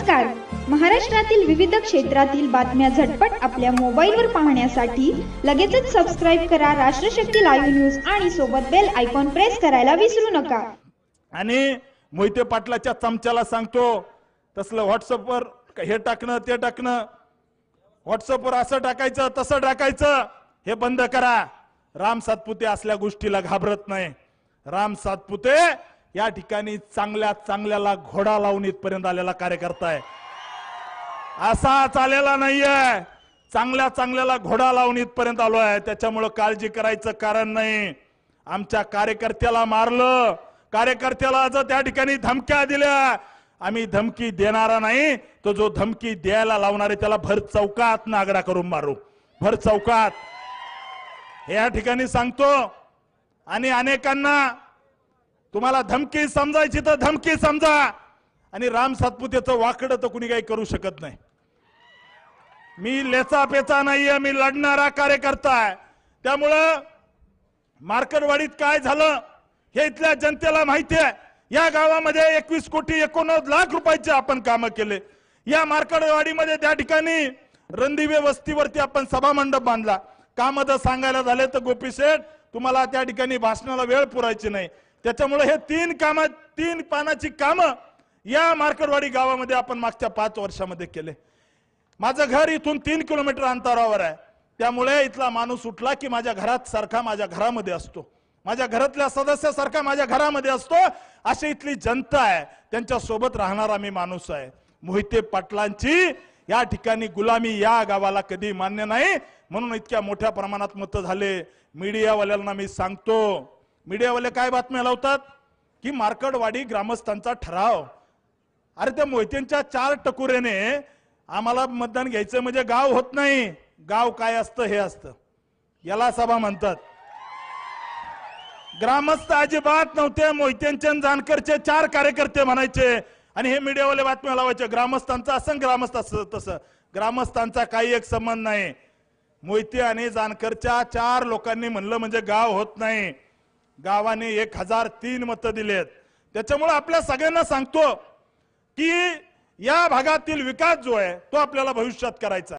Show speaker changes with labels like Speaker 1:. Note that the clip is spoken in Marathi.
Speaker 1: नमस्कार. महाराष्ट्रातील विविध क्षेत्रातील बातम्या झटपट आपल्या मोबाईलवर पाहण्यासाठी लगेचच सबस्क्राइब करा राष्ट्रशक्ती लाईव्ह न्यूज आणि सोबत बेल आयकॉन प्रेस करायला विसरू नका.
Speaker 2: आणि मोहिते पाटलाच्या चमच्याला सांगतो, तसलं व्हॉट्सअपवर हे टाकणं ते टाकणं, व्हॉट्सअपवर असं टाकायचं तसं टाकायचं हे बंद करा. राम सातपुते असल्या गोष्टीला घाबरत नाही. राम सातपुते या ठिकाणी चांगल्या चांगल्याला घोडा लावून इथपर्यंत आलेला कार्यकर्ता आहे. असा चालेला नाहीये. चांगल्या चांगल्याला घोडा लावून इथपर्यंत आलो आहे. त्याच्यामुळे काळजी करायचं कारण नाही. आमच्या कार्यकर्त्याला मारलं, कार्यकर्त्याला जर त्या ठिकाणी धमक्या दिल्या, आम्ही धमकी देणारा नाही. तो जो धमकी द्यायला लावणार आहे त्याला भर चौकात नागडा करून मारू, भर चौकात. या ठिकाणी सांगतो. आणि अनेकांना तुम्हाला धमकी समजायची तर धमकी समजा. आणि राम सातपुतेचं वाकडं तर कुणी काही करू शकत नाही. मी लेचा पेचा नाहीये, मी लढणारा कार्यकर्ता आहे. त्यामुळं मार्कडवाडीत काय झालं हे इथल्या जनतेला माहिती आहे. या गावामध्ये 21 कोटी 89 लाख रुपयाचे आपण कामं केले. या मार्कडवाडीमध्ये त्या ठिकाणी रणदिवे वस्तीवरती आपण सभा मंडप बांधला. काम जर सांगायला झाले तर गोपी शेठ तुम्हाला त्या ठिकाणी भाषणाला वेळ पुरायची नाही. त्याच्यामुळे हे 3 पानाची कामं या मार्कडवाडी गावामध्ये आपण मागच्या 5 वर्षामध्ये केले. माझं घर इथून 3 किलोमीटर अंतरावर आहे. त्यामुळे इथला माणूस उठला की माझ्या घरात सारखा माझ्या घरामध्ये असतो, माझ्या घरातल्या सदस्यासारखा माझ्या घरामध्ये असतो. अशी इथली जनता आहे, त्यांच्या सोबत राहणारा मी माणूस आहे. मोहिते पाटलांची या ठिकाणी गुलामी या गावाला कधी मान्य नाही. म्हणून इतक्या मोठ्या प्रमाणात मतं झाले. मीडियावाल्यांना मी सांगतो, मीडियावाले काय बातम्या लावतात की मार्कडवाडी ग्रामस्थांचा ठराव. अरे त्या मोहितेंच्या 4 टकुरेने आम्हाला मतदान घ्यायचं म्हणजे गाव होत नाही. गाव काय असतं हे असतं, याला सभा म्हणतात. ग्रामस्थ अजिबात नव्हते. मोहितेंचे जानकरचे 4 कार्यकर्ते म्हणायचे आणि हे मीडियावाले बातम्या लावायचे ग्रामस्थांचा असं ग्रामस्थ असं तसं. ग्रामस्थांचा काही एक संबंध नाही. मोहिते आणि जानकरच्या 4 लोकांनी म्हणलं म्हणजे गाव होत नाही. गावाने 1003 मतं दिलेत. त्याच्यामुळे आपल्या सगळ्यांना सांगतो की या भागातील विकास जो आहे तो आपल्याला भविष्यात करायचा.